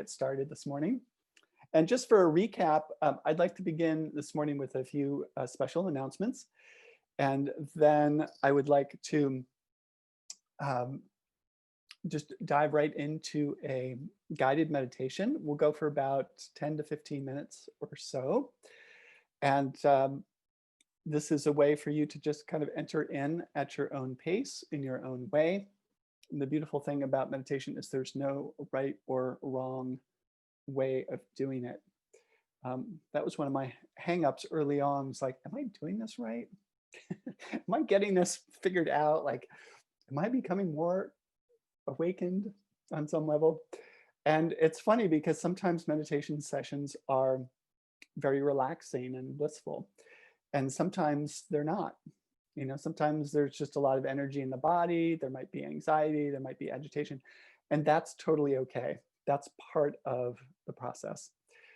get started this morning. And just for a recap, I'd like to begin this morning with a few special announcements. And then I would like to just dive right into a guided meditation. We'll go for about 10 to 15 minutes or so. And this is a way for you to just kind of enter in at your own pace, in your own way. And the beautiful thing about meditation is there's no right or wrong way of doing it. That was one of my hangups early on. It's like, am I doing this right? Am I getting this figured out? Like, am I becoming more awakened on some level? And it's funny because sometimes meditation sessions are very relaxing and blissful, and sometimes they're not. You know, sometimes there's just a lot of energy in the body. There might be anxiety, there might be agitation, and that's totally okay. That's part of the process.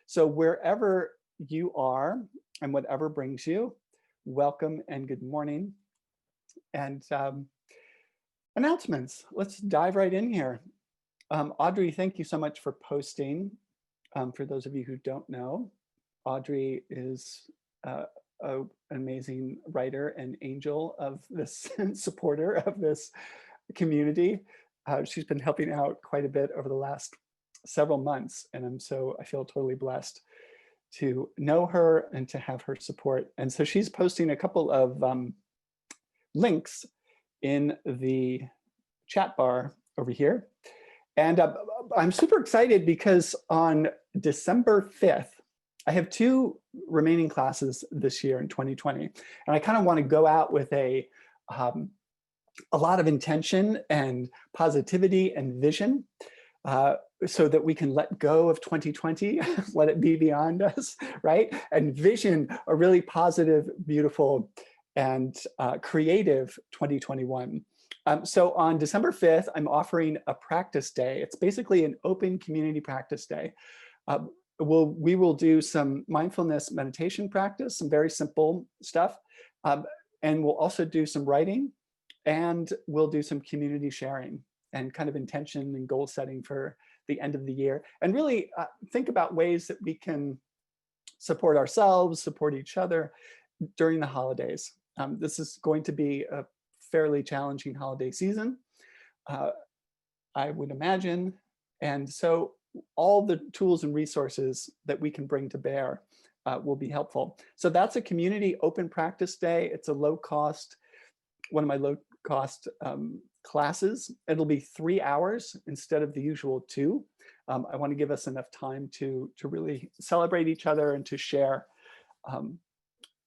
So wherever you are and whatever brings you, welcome and good morning. And announcements, let's dive right in here. Audrey, thank you so much for posting. For those of you who don't know, Audrey is an amazing writer and angel of this supporter of this community. She's been helping out quite a bit over the last several months, and I feel totally blessed to know her and to have her support. And so she's posting a couple of links in the chat bar over here. And I'm super excited because on December 5th, I have 2 remaining classes this year in 2020. And I kind of want to go out with a lot of intention and positivity and vision, so that we can let go of 2020, let it be beyond us, right? And vision a really positive, beautiful, and creative 2021. So on December 5th, I'm offering a practice day. It's basically an open community practice day. We will do some mindfulness meditation practice, some very simple stuff. And we'll also do some writing, and we'll do some community sharing and kind of intention and goal setting for the end of the year. And really think about ways that we can support ourselves, support each other during the holidays. This is going to be a fairly challenging holiday season, I would imagine. And so all the tools and resources that we can bring to bear will be helpful. So that's a community open practice day. It's a low cost, one of my low cost classes. It'll be 3 hours instead of the usual 2. I want to give us enough time to really celebrate each other and to share,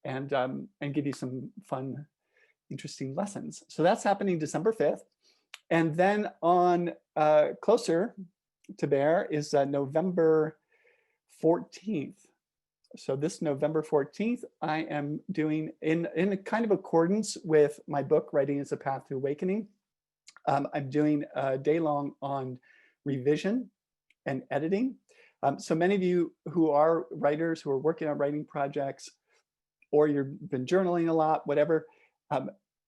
and give you some fun, interesting lessons. So that's happening December 5th. And then on closer to bear is November 14th. So this November 14th, I am doing in a kind of accordance with my book, Writing is a Path to Awakening. I'm doing a day long on revision and editing. So many of you who are writers, who are working on writing projects, or you've been journaling a lot, whatever,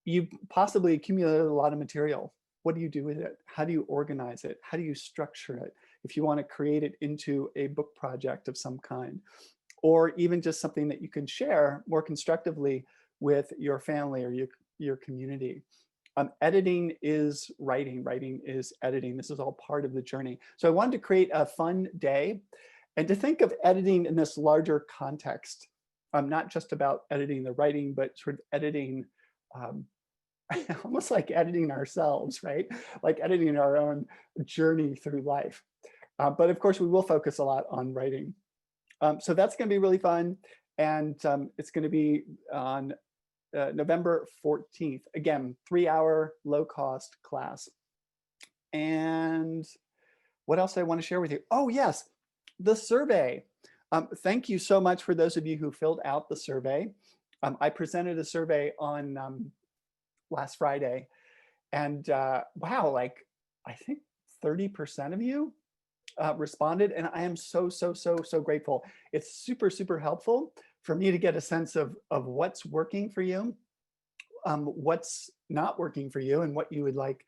you possibly accumulated a lot of material. What do you do with it? How do you organize it? How do you structure it? If you want to create it into a book project of some kind, or even just something that you can share more constructively with your family or your community. Editing is writing, writing is editing. This is all part of the journey. So I wanted to create a fun day and to think of editing in this larger context, not just about editing the writing, but sort of editing, almost like editing ourselves, right? Like editing our own journey through life. But of course, we will focus a lot on writing. So that's going to be really fun. And it's going to be on November 14th. Again, 3-hour low cost class. And what else I want to share with you? Oh, yes, the survey. Thank you so much for those of you who filled out the survey. I presented a survey on last Friday. And wow, like I think 30% of you responded, and I am so grateful. It's super helpful for me to get a sense of what's working for you, what's not working for you, and what you would like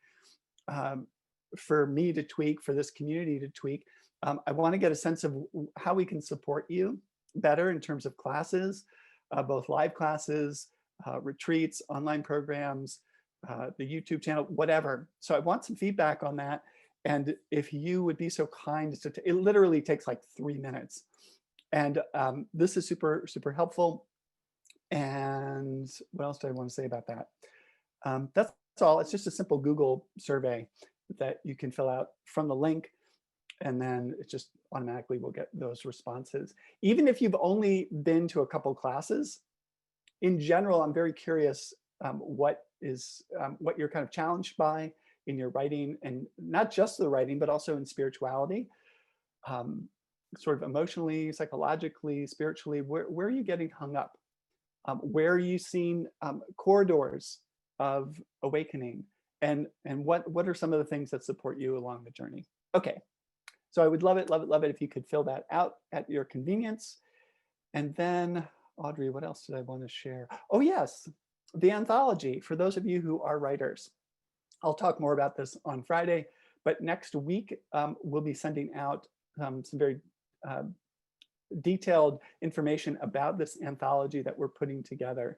for me to tweak, for this community to tweak. I want to get a sense of how we can support you better in terms of classes, both live classes, retreats, online programs, the YouTube channel, whatever. So I want some feedback on that. And if you would be so kind as to, it literally takes like 3 minutes. And this is super, super helpful. And what else do I want to say about that? That's all. It's just a simple Google survey that you can fill out from the link. And then it just automatically will get those responses. Even if you've only been to a couple classes, in general, I'm very curious what you're kind of challenged by in your writing, and not just the writing, but also in spirituality, sort of emotionally, psychologically, spiritually. Where are you getting hung up? Where are you seeing corridors of awakening? And what are some of the things that support you along the journey? Okay. So I would love it, love it, love it if you could fill that out at your convenience. And then, Audrey, what else did I want to share? Oh, yes, the anthology. For those of you who are writers, I'll talk more about this on Friday, but next week we'll be sending out some very detailed information about this anthology that we're putting together.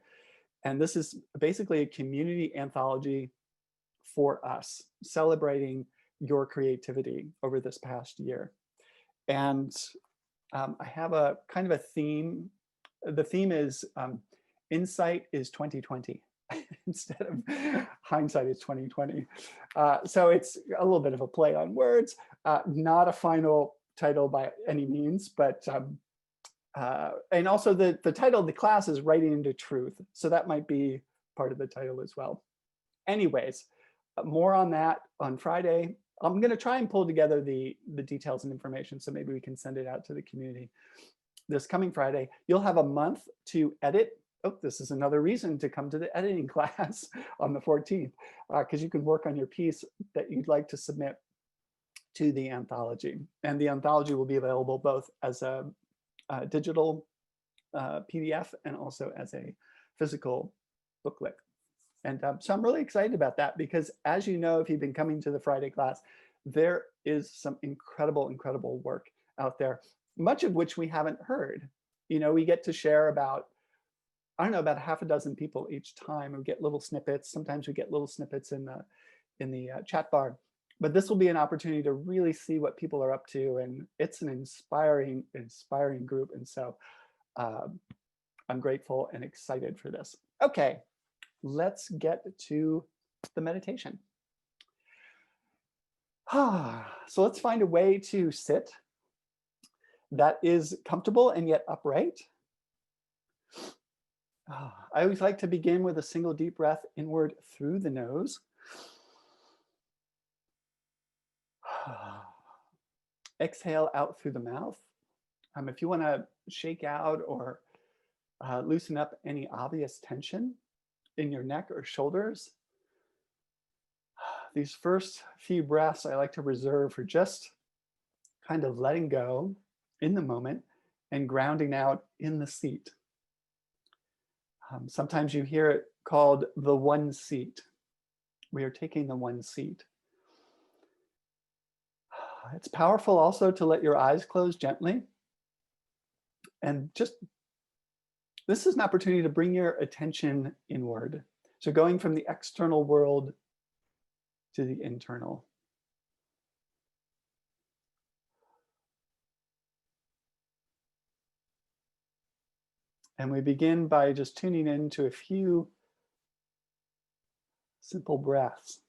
And this is basically a community anthology for us, celebrating your creativity over this past year. And I have a kind of a theme. The theme is insight is 2020 instead of hindsight is 2020. So it's a little bit of a play on words, not a final title by any means, but and also the title of the class is Writing into Truth. So that might be part of the title as well. Anyways, more on that on Friday. I'm going to try and pull together the details and information, so maybe we can send it out to the community this coming Friday. You'll have a month to edit. Oh, this is another reason to come to the editing class on the 14th, because you can work on your piece that you'd like to submit to the anthology. And the anthology will be available both as a digital PDF and also as a physical booklet. And so I'm really excited about that, because as you know, if you've been coming to the Friday class, there is some incredible, incredible work out there, much of which we haven't heard. You know, we get to share about, I don't know, about half a dozen people each time. We get little snippets. Sometimes we get little snippets in the chat bar. But this will be an opportunity to really see what people are up to. And it's an inspiring, inspiring group. And so I'm grateful and excited for this. Okay. Let's get to the meditation. So let's find a way to sit that is comfortable and yet upright. I always like to begin with a single deep breath inward through the nose. Exhale out through the mouth. If you want to shake out or loosen up any obvious tension in your neck or shoulders, these first few breaths I like to reserve for just kind of letting go in the moment and grounding out in the seat. Sometimes you hear it called the one seat. We are taking the one seat. It's powerful also to let your eyes close gently. And just, this is an opportunity to bring your attention inward. So going from the external world to the internal. And we begin by just tuning into a few simple breaths.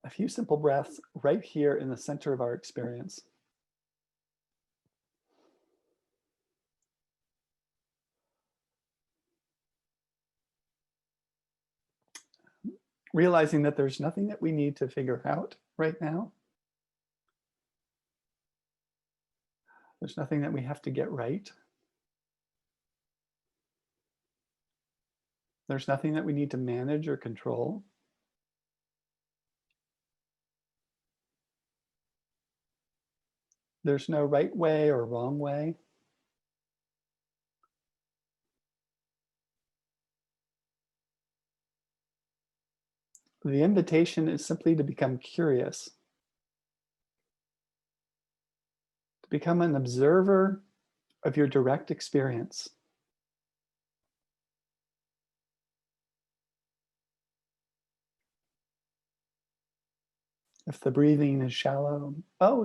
A few simple breaths right here in the center of our experience. Realizing that there's nothing that we need to figure out right now. There's nothing that we have to get right. There's nothing that we need to manage or control. There's no right way or wrong way. The invitation is simply to become curious to become an observer of your direct experience. If the breathing is shallow,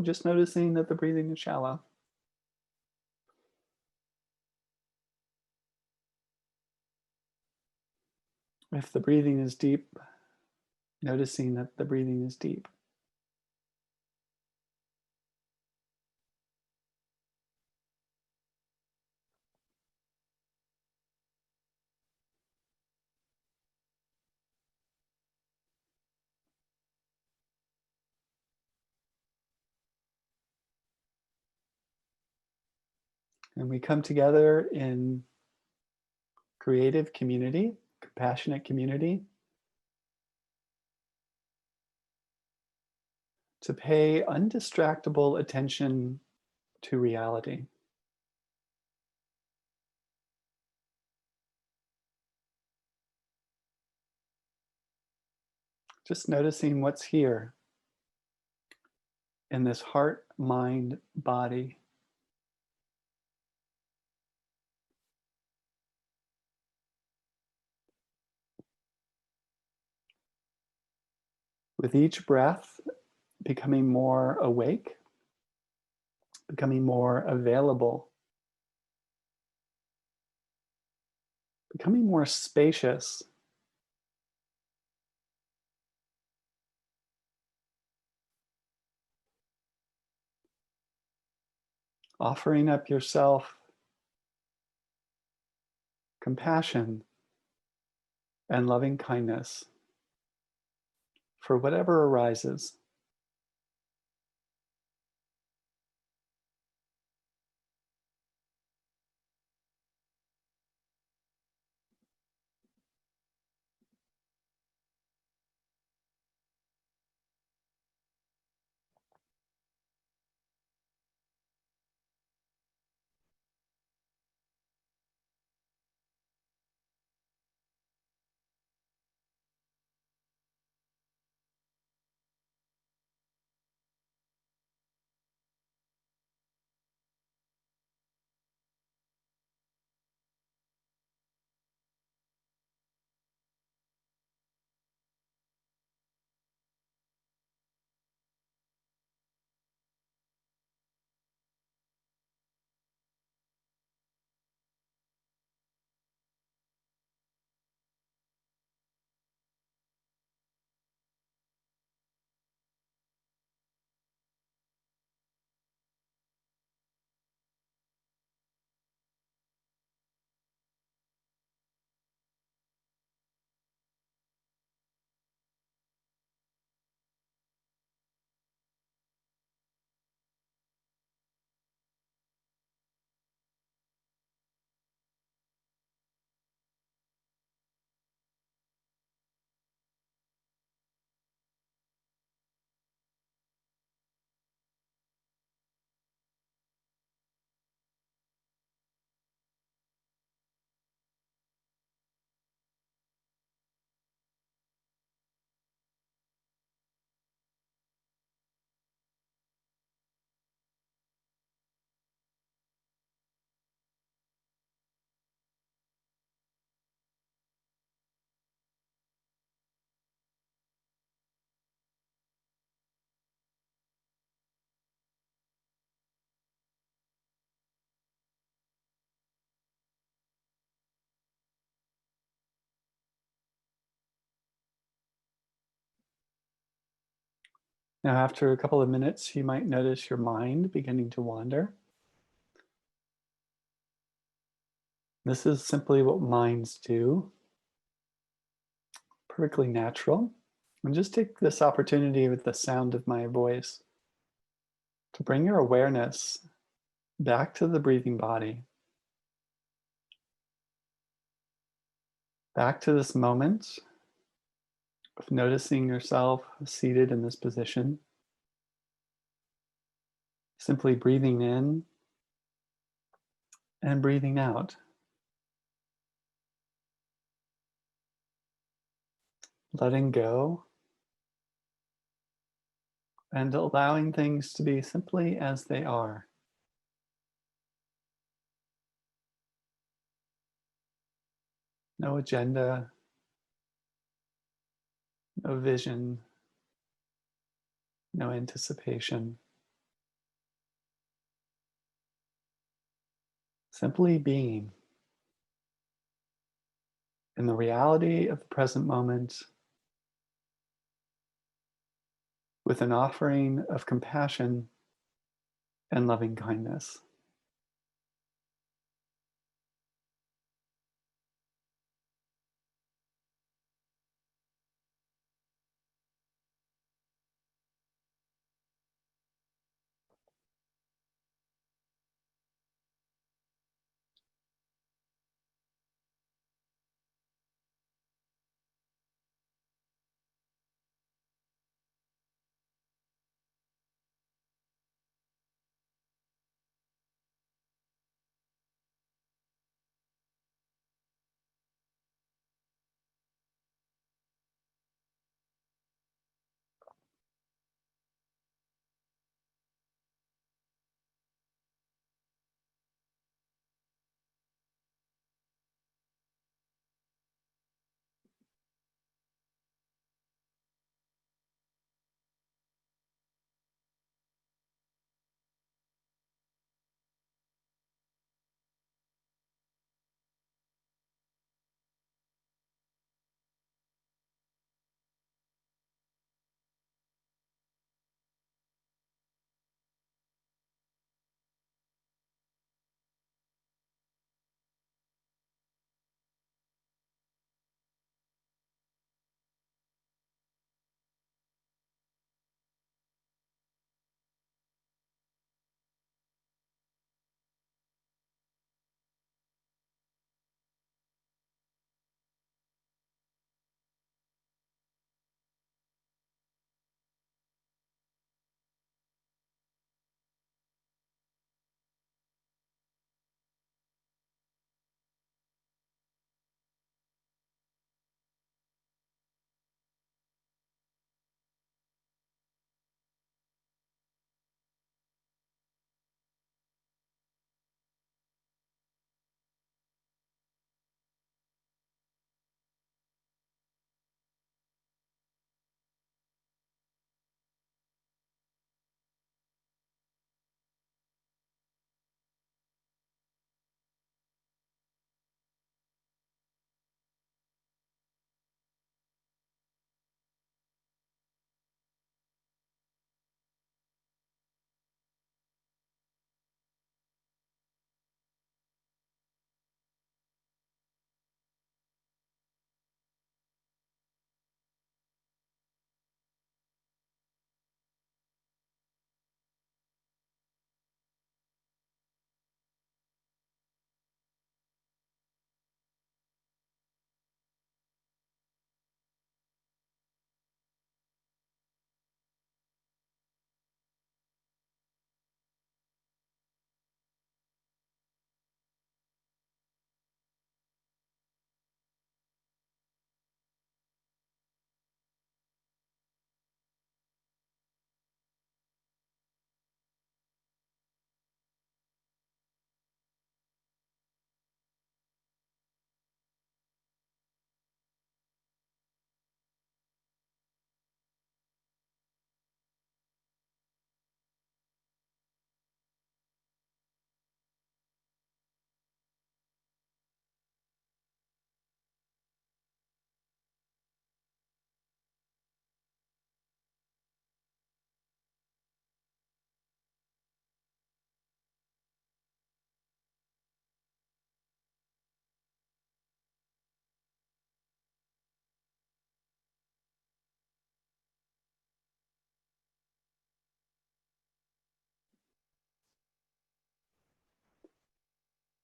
just noticing that the breathing is shallow. If the breathing is deep, noticing that the breathing is deep. And we come together in creative community, compassionate community, to pay undistractable attention to reality. Just noticing what's here in this heart, mind, body. With each breath, becoming more awake, becoming more available, becoming more spacious. Offering up yourself compassion and loving kindness for whatever arises. Now, after a couple of minutes, you might notice your mind beginning to wander. This is simply what minds do, perfectly natural. And just take this opportunity with the sound of my voice to bring your awareness back to the breathing body, back to this moment of noticing yourself seated in this position, simply breathing in and breathing out. Letting go and allowing things to be simply as they are. no agenda, no vision, no anticipation. Simply being in the reality of the present moment with an offering of compassion and loving kindness.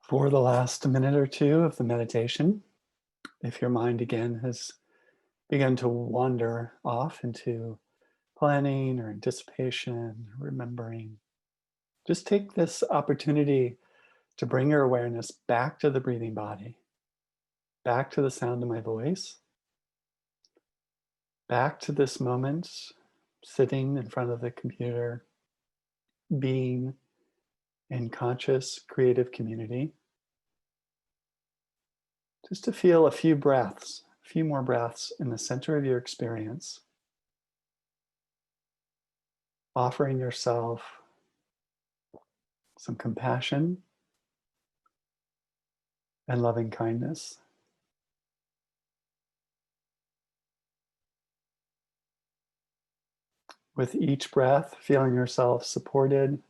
For the last minute or two of the meditation, if your mind again has begun to wander off into planning or anticipation, remembering, just take this opportunity to bring your awareness back to the breathing body, back to the sound of my voice, back to this moment, sitting in front of the computer, being in conscious creative community. Just to feel a few breaths, a few more breaths in the center of your experience, offering yourself some compassion and loving kindness. With each breath, feeling yourself supported,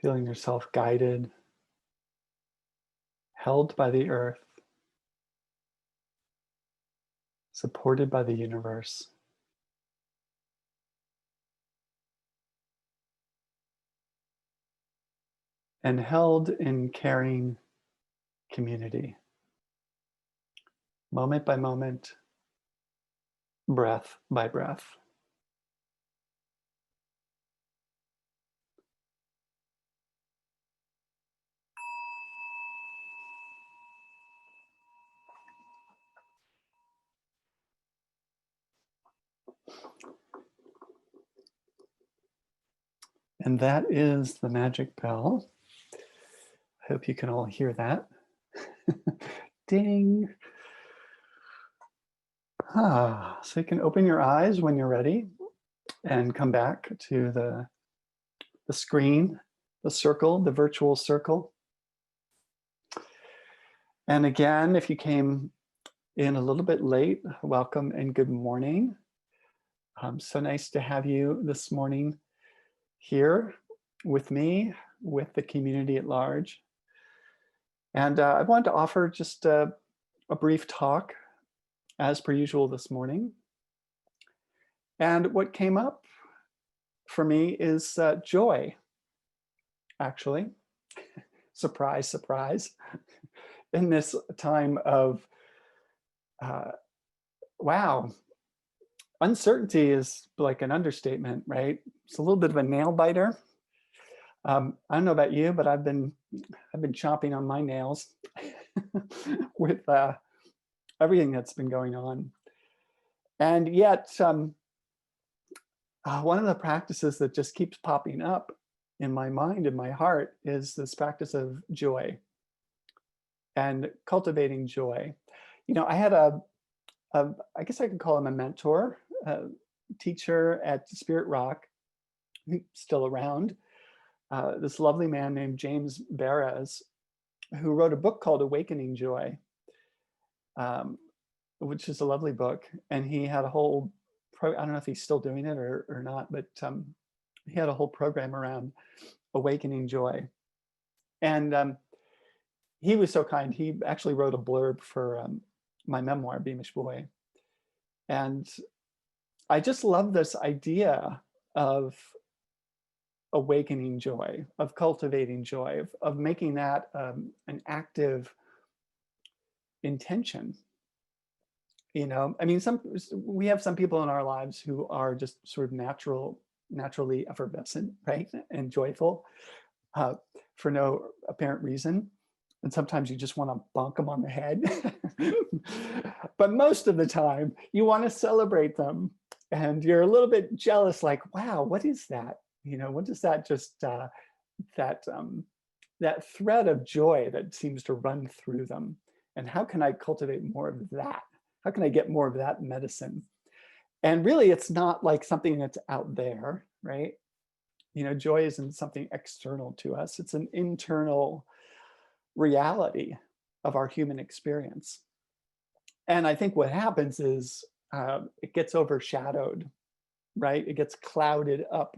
feeling yourself guided, held by the earth, supported by the universe. And held in caring community, moment by moment, breath by breath. And that is the magic bell. I hope you can all hear that. Ding. So you can open your eyes when you're ready and come back to the screen, the circle, the virtual circle. And again, if you came in a little bit late, welcome and good morning. So nice to have you this morning here with me, with the community at large. And I wanted to offer just a brief talk as per usual this morning. And what came up for me is joy, actually. Surprise, surprise. In this time of, wow, uncertainty is like an understatement, right? It's a little bit of a nail biter. I don't know about you, but I've been chomping on my nails with everything that's been going on. And yet, one of the practices that just keeps popping up in my mind and my heart is this practice of joy and cultivating joy. You know, I had I guess I could call him a mentor, a teacher at Spirit Rock, still around, this lovely man named James Barres, who wrote a book called Awakening Joy, which is a lovely book. And he had a whole, I don't know if he's still doing it or not, but he had a whole program around awakening joy. And he was so kind. He actually wrote a blurb for my memoir, Beamish Boy. And I just love this idea of awakening joy, of cultivating joy, of making that an active intention. You know, I mean, we have some people in our lives who are just sort of naturally effervescent, right, and joyful for no apparent reason. And sometimes you just want to bonk them on the head. But most of the time, you want to celebrate them. And you're a little bit jealous, like, wow, what is that? You know, what is that just, that thread of joy that seems to run through them? And how can I cultivate more of that? How can I get more of that medicine? And really, it's not like something that's out there, right? You know, joy isn't something external to us. It's an internal reality of our human experience. And I think what happens is it gets overshadowed, right? It gets clouded up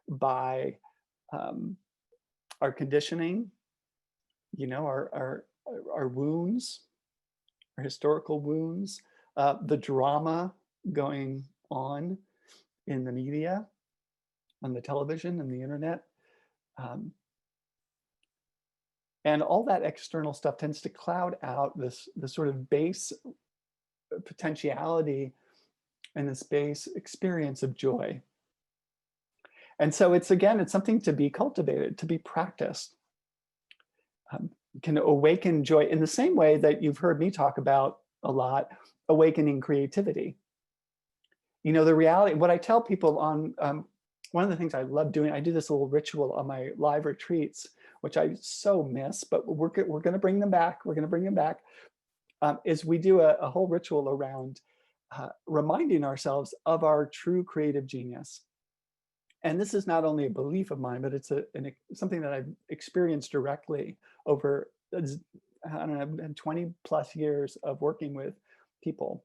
by our conditioning, you know, our wounds, our historical wounds, the drama going on in the media, on the television and the internet. And all that external stuff tends to cloud out this sort of base potentiality and this base experience of joy. And so it's something to be cultivated, to be practiced. Can awaken joy in the same way that you've heard me talk about a lot, awakening creativity. You know, the reality, what I tell people on, one of the things I love doing, I do this little ritual on my live retreats which I so miss, but we're going to bring them back. We're going to bring them back. Is we do a whole ritual around reminding ourselves of our true creative genius. And this is not only a belief of mine, but it's something that I've experienced directly over, I don't know, 20 plus years of working with people.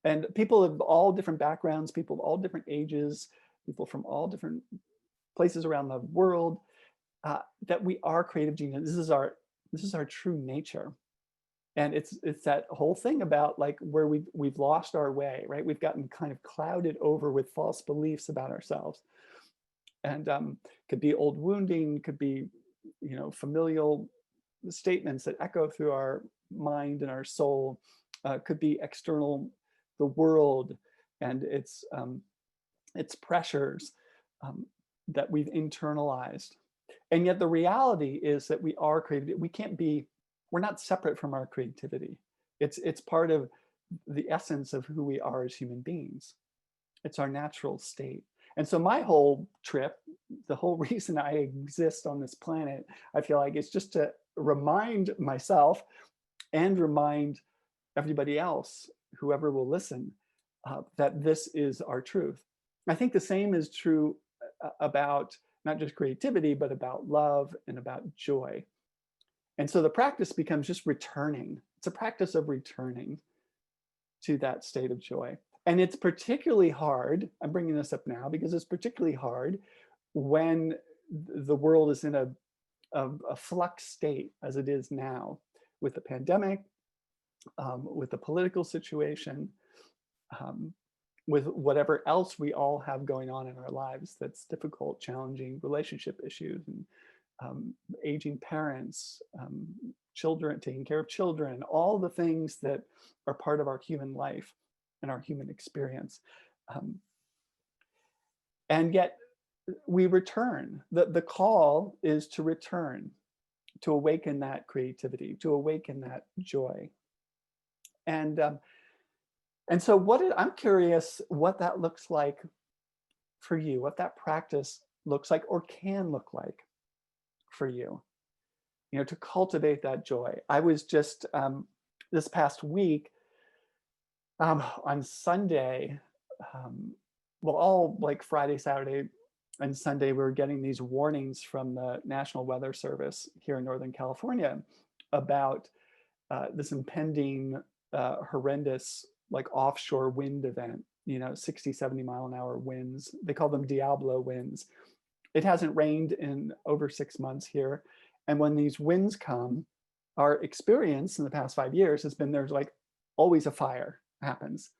And people of all different backgrounds, people of all different ages, people from all different places around the world, that we are creative genius. This is our true nature. And it's that whole thing about like where we've lost our way, right? We've gotten kind of clouded over with false beliefs about ourselves. And could be old wounding, could be, familial statements that echo through our mind and our soul, could be external, the world and its pressures that we've internalized. And yet the reality is that we are creative. We're not separate from our creativity. It's part of the essence of who we are as human beings. It's our natural state. And so my whole trip, the whole reason I exist on this planet, I feel like it's just to remind myself and remind everybody else, whoever will listen, that this is our truth. I think the same is true about not just creativity, but about love and about joy. And so the practice becomes just returning. It's a practice of returning to that state of joy. And it's particularly hard, I'm bringing this up now because it's particularly hard when the world is in a flux state as it is now, with the pandemic, with the political situation, with whatever else we all have going on in our lives that's difficult, challenging, relationship issues, and aging parents, children, taking care of children, all the things that are part of our human life and our human experience. And yet we return. The call is to return, to awaken that creativity, to awaken that joy. And so I'm curious what that looks like for you, what that practice looks like or can look like for you, to cultivate that joy. I was just this past week on Sunday, all like Friday, Saturday, and Sunday, we were getting these warnings from the National Weather Service here in Northern California about this impending horrendous like offshore wind event, 60, 70 mile an hour winds. They call them Diablo winds. It hasn't rained in over 6 months here. And when these winds come, our experience in the past 5 years has been there's like always a fire happens.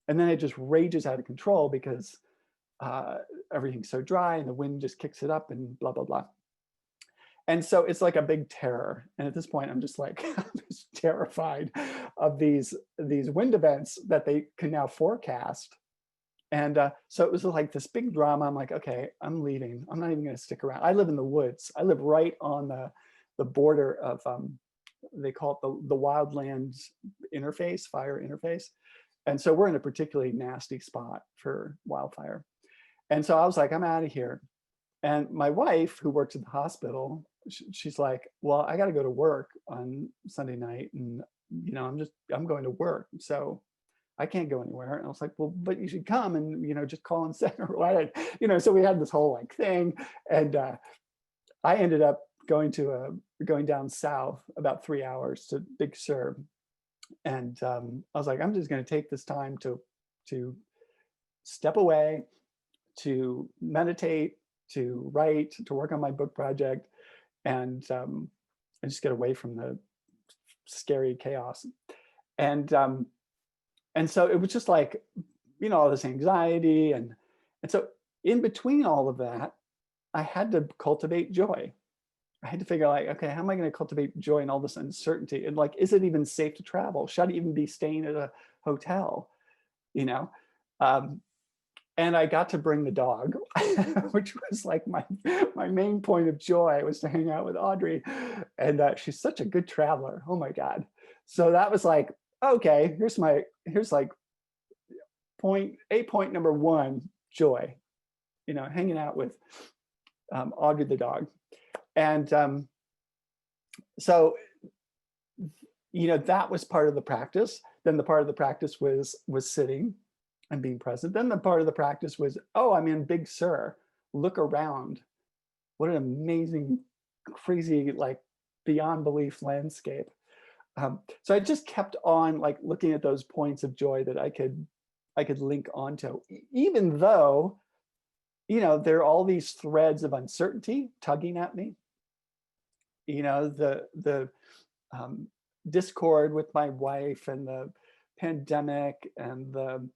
And then it just rages out of control because everything's so dry and the wind just kicks it up and blah, blah, blah. And so it's like a big terror. And at this point, I'm just like, I'm just terrified of these wind events that they can now forecast. And so it was like this big drama. I'm like, okay, I'm leaving. I'm not even going to stick around. I live in the woods. I live right on the border of, they call it the wildlands interface, fire interface. And so we're in a particularly nasty spot for wildfire. And so I was like, I'm out of here. And my wife, who works at the hospital, she's like, well, I got to go to work on Sunday night. And, I'm going to work. So I can't go anywhere. And I was like, well, but you should come and, just call and say, so we had this whole like thing. And I ended up going down south about 3 hours to Big Sur. And I was like, I'm just going to take this time to step away, to meditate, to write, to work on my book project, and just get away from the scary chaos. And so it was just like, all this anxiety. And so in between all of that, I had to cultivate joy. I had to figure like, okay, how am I going to cultivate joy in all this uncertainty? And like, is it even safe to travel? Should I even be staying at a hotel? And I got to bring the dog, which was like my main point of joy was to hang out with Audrey. And she's such a good traveler. Oh my God. So that was like, okay, here's like point number one, joy, hanging out with Audrey the dog. And so, that was part of the practice. Then the part of the practice was sitting and being present. Then the part of the practice was, oh, I'm in Big Sur. Look around. What an amazing, crazy, like beyond belief landscape. So I just kept on like looking at those points of joy that I could link onto, even though, there are all these threads of uncertainty tugging at me. The discord with my wife and the pandemic and the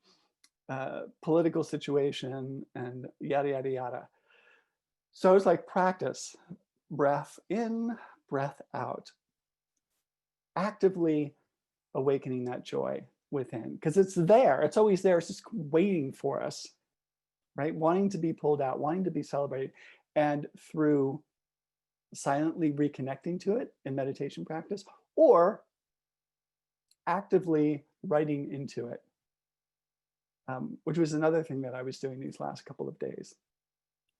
political situation and yada, yada, yada. So it's like practice, breath in, breath out, actively awakening that joy within, because it's there. It's always there. It's just waiting for us, right? Wanting to be pulled out, wanting to be celebrated. And through silently reconnecting to it in meditation practice, or actively writing into it, which was another thing that I was doing these last couple of days.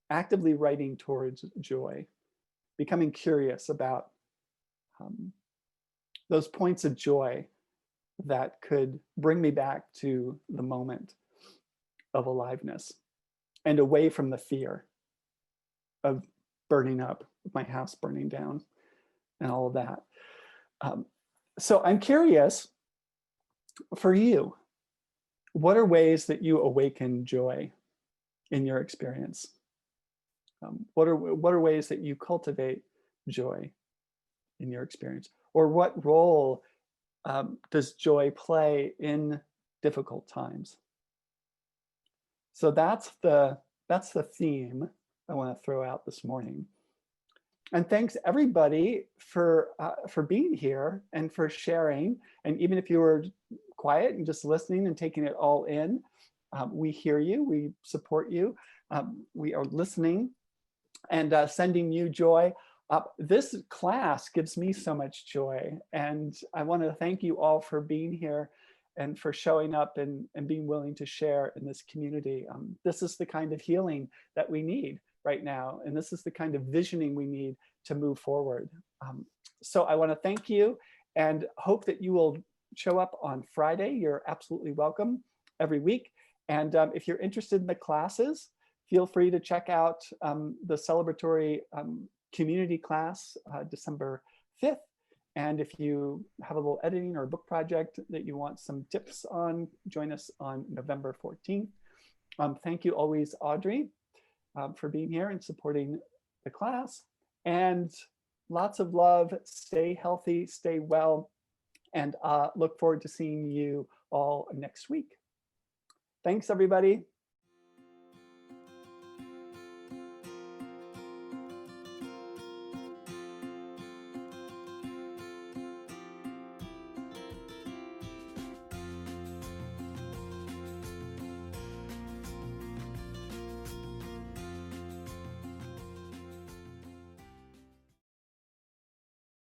Actively writing towards joy, becoming curious about those points of joy that could bring me back to the moment of aliveness and away from the fear of burning up, my house burning down, and all of that. So I'm curious for you, what are ways that you awaken joy in your experience? What are ways that you cultivate joy in your experience? Or what role does joy play in difficult times? So that's the theme I want to throw out this morning. And thanks everybody for being here and for sharing. And even if you were quiet and just listening and taking it all in, we hear you, we support you, we are listening and sending you joy. This class gives me so much joy, and I want to thank you all for being here and for showing up and being willing to share in this community. This is the kind of healing that we need right now, and this is the kind of visioning we need to move forward. So I want to thank you and hope that you will show up on Friday. You're absolutely welcome every week. And if you're interested in the classes, feel free to check out the celebratory community class December 5th. And if you have a little editing or a book project that you want some tips on, join us on November 14th. Thank you always, Audrey, for being here and supporting the class. And lots of love, stay healthy, stay well, and look forward to seeing you all next week. Thanks, everybody.